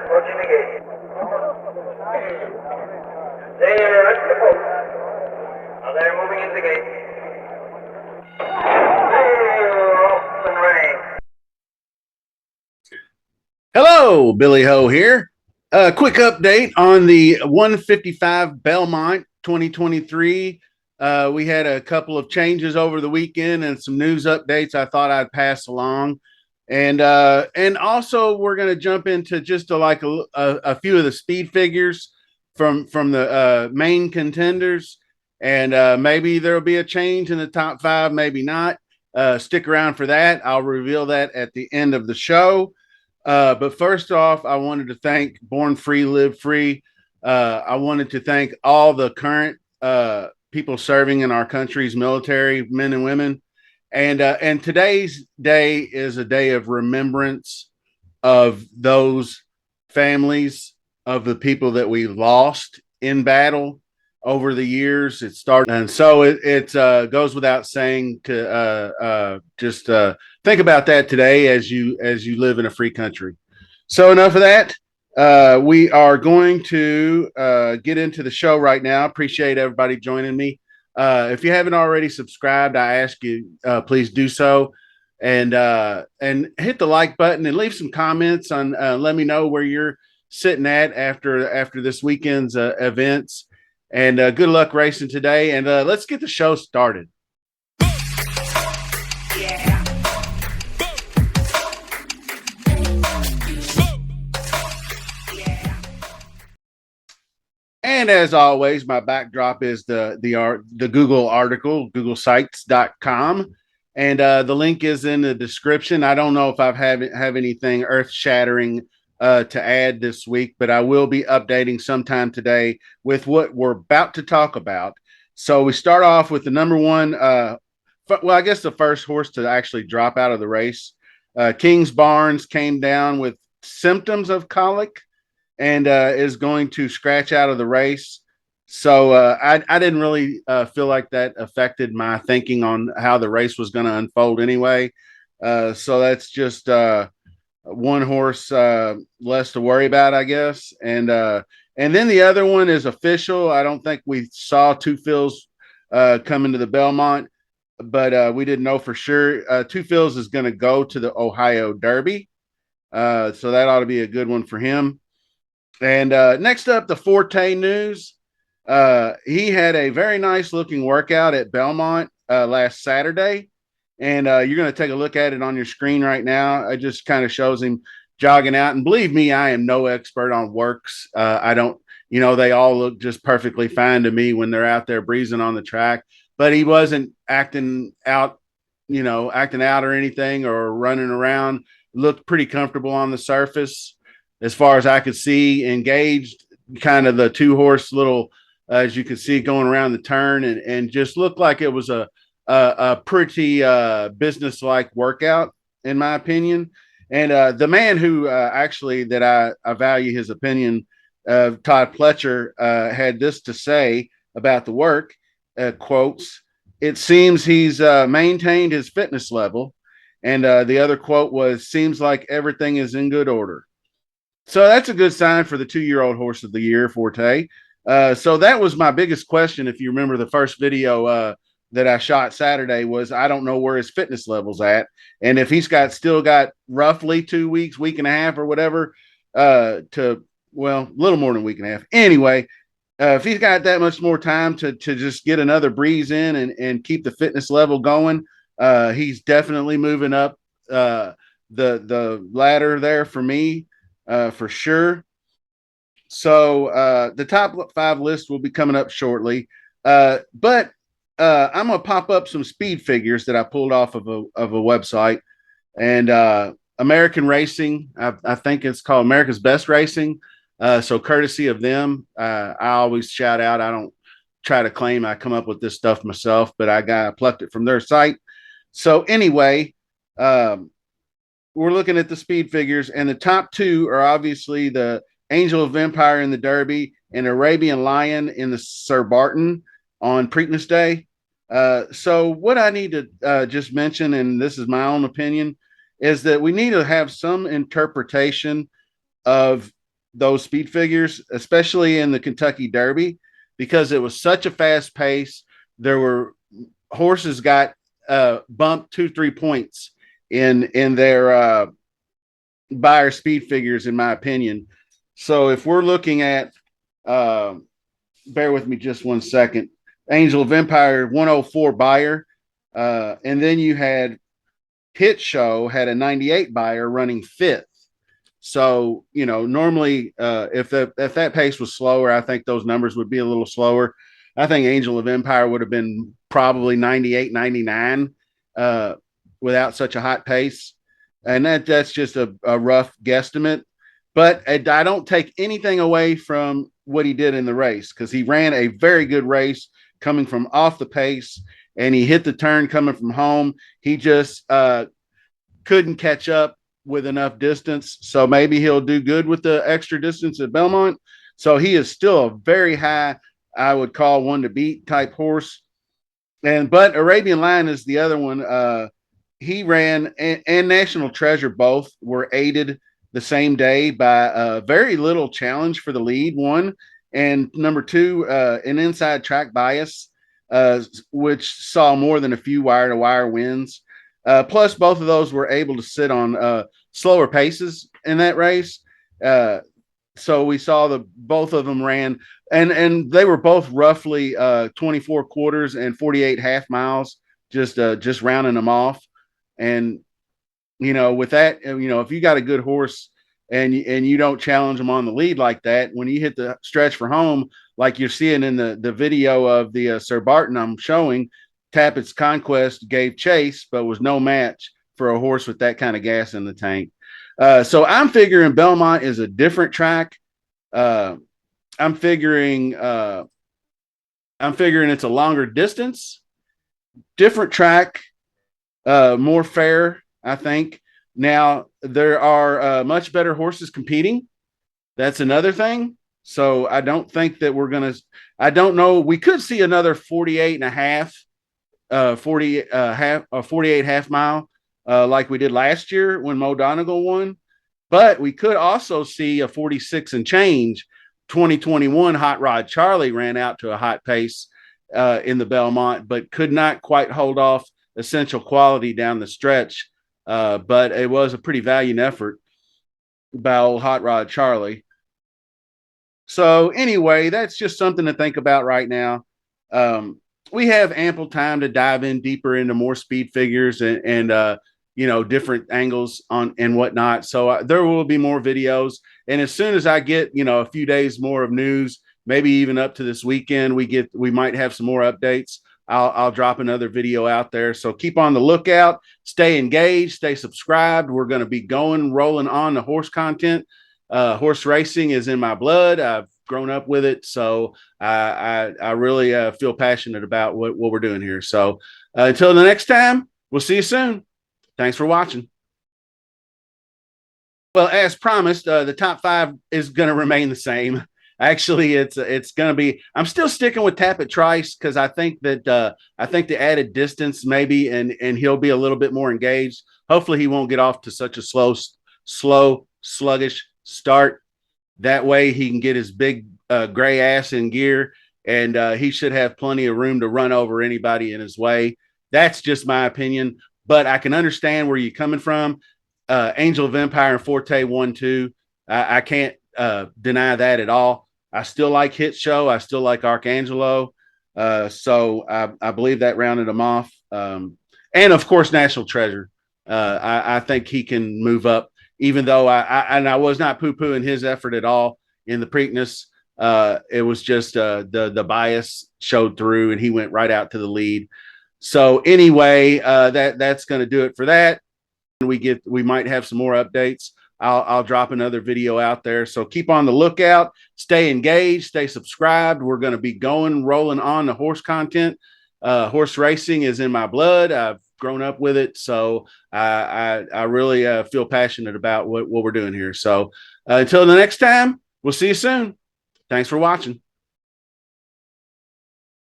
approaching the gate. They're at the post. Now they're moving into the gate. They're off and running. Hello, Billy Ho here. A quick update on the 155 Belmont 2023. We had a couple of changes over the weekend and some news updates I thought I'd pass along. And also we're going to jump into just a few of the speed figures from the main contenders. And maybe there'll be a change in the top five, maybe not. Stick around for that. I'll reveal that at the end of the show. But first off, I wanted to thank Born Free, Live Free. I wanted to thank all the current people serving in our country's military, men and women. And today's day is a day of remembrance of those families, of the people that we lost in battle over the years. It started, and so it goes without saying to just think about that today as you live in a free country. So enough of that. We are going to get into the show right now. Appreciate everybody joining me. If you haven't already subscribed, I ask you please do so, and hit the like button and leave some comments on. Let me know where you're sitting at after this weekend's events. And good luck racing today. And let's get the show started. Yeah. And as always, my backdrop is the Google article, googlesites.com. And the link is in the description. I don't know if I have anything earth shattering to add this week, but I will be updating sometime today with what we're about to talk about. So we start off with the number one. Well, I guess the first horse to actually drop out of the race. King's Barnes came down with symptoms of colic and is going to scratch out of the race. So I didn't really feel like that affected my thinking on how the race was going to unfold anyway. So that's just one horse less to worry about, I guess. And then the other one is official. I don't think we saw Two Phil's come into the Belmont, but we didn't know for sure. Two Phil's is going to go to the Ohio Derby. So that ought to be a good one for him. And next up, the Forte news. He had a very nice looking workout at Belmont last Saturday. And you're going to take a look at it on your screen right now. It just kind of shows him jogging out. And believe me, I am no expert on works. I don't, they all look just perfectly fine to me when they're out there breezing on the track. But he wasn't acting out or anything or running around. Looked pretty comfortable on the surface as far as I could see, engaged kind of the two horse little, as you could see going around the turn and just looked like it was a pretty business-like workout, in my opinion. And the man who actually that I value his opinion, Todd Pletcher, had this to say about the work, quotes, "It seems he's maintained his fitness level." And the other quote was, "Seems like everything is in good order." So that's a good sign for the 2-year-old horse of the year, Forte. So that was my biggest question. If you remember the first video that I shot Saturday was, I don't know where his fitness level's at. And if he's still got roughly 2 weeks, week and a half or whatever, a little more than a week and a half. Anyway, if he's got that much more time to just get another breeze in and keep the fitness level going, he's definitely moving up the ladder there for me, for sure. So the top 5 list will be coming up shortly. But I'm going to pop up some speed figures that I pulled off of a website. And American Racing, I think it's called America's Best Racing. So courtesy of them, I always shout out. I don't try to claim I come up with this stuff myself, but I plucked it from their site. So anyway, we're looking at the speed figures, and the top 2 are obviously the Angel of Empire in the Derby and Arabian Lion in the Sir Barton on Preakness Day. So what I need to just mention, and this is my own opinion, is that we need to have some interpretation of those speed figures, especially in the Kentucky Derby, because it was such a fast pace. There were horses got bumped 2-3 points in their buyer speed figures, in my opinion. So if we're looking at, uh, bear with me just 1 second, Angel of Empire 104 buyer, and then you had Hit Show had a 98 buyer running fifth. So, normally, if that pace was slower, I think those numbers would be a little slower. I think Angel of Empire would have been probably 98, 99 without such a hot pace. And that's just a rough guesstimate. But I don't take anything away from what he did in the race, because he ran a very good race coming from off the pace, and he hit the turn coming from home. He just couldn't catch up with enough distance. So maybe he'll do good with the extra distance at Belmont. So he is still a very high, I would call one to beat type horse. But Arabian Lion is the other one. He ran, and National Treasure both were aided the same day by a very little challenge for the lead, one, and number two, an inside track bias, which saw more than a few wire to wire wins. Plus, both of those were able to sit on slower paces in that race. So we saw both of them ran, and they were both roughly 24 quarters and 48 half miles, just rounding them off. And with that, if you got a good horse and you don't challenge them on the lead like that, when you hit the stretch for home, like you're seeing in the video of the Sir Barton I'm showing, Tappett's Conquest gave chase, but was no match for a horse with that kind of gas in the tank. So I'm figuring Belmont is a different track. I'm figuring it's a longer distance, different track, more fair, I think. Now there are much better horses competing. That's another thing. So I don't think that I don't know. We could see another 48 and a half 48 half mile, like we did last year when Mo Donegal won. But we could also see a 46 and change. 2021 Hot Rod Charlie ran out to a hot pace in the Belmont, but could not quite hold off Essential Quality down the stretch. But it was a pretty valiant effort by old Hot Rod Charlie. So anyway, that's just something to think about right now. We have ample time to dive in deeper into more speed figures and different angles on and whatnot. So there will be more videos, and as soon as I get a few days more of news, maybe even up to this weekend, we might have some more updates. I'll drop another video out there. So keep on the lookout, stay engaged, stay subscribed. We're going to be rolling on the horse content. Horse racing is in my blood. I've grown up with it, so I really feel passionate about what we're doing here. So until the next time, we'll see you soon. Thanks for watching. Well, as promised, the top five is going to remain the same. Actually, it's going to be. I'm still sticking with Tappet Trice because I think that the added distance maybe, and he'll be a little bit more engaged. Hopefully, he won't get off to such a slow, sluggish start. That way, he can get his big gray ass in gear, and he should have plenty of room to run over anybody in his way. That's just my opinion, but I can understand where you're coming from. Angel of Empire and Forte 1-2. I can't deny that at all. I still like Hit Show. I still like Archangelo. So I believe that rounded him off. And of course, National Treasure. I think he can move up, even though I was not poo-pooing his effort at all in the Preakness. It was just the bias showed through, and he went right out to the lead. So anyway, that's going to do it for that. We might have some more updates. I'll drop another video out there. So keep on the lookout, stay engaged, stay subscribed. We're going to be rolling on the horse content. Horse racing is in my blood. I've grown up with it. So I really feel passionate about what we're doing here. So until the next time, we'll see you soon. Thanks for watching.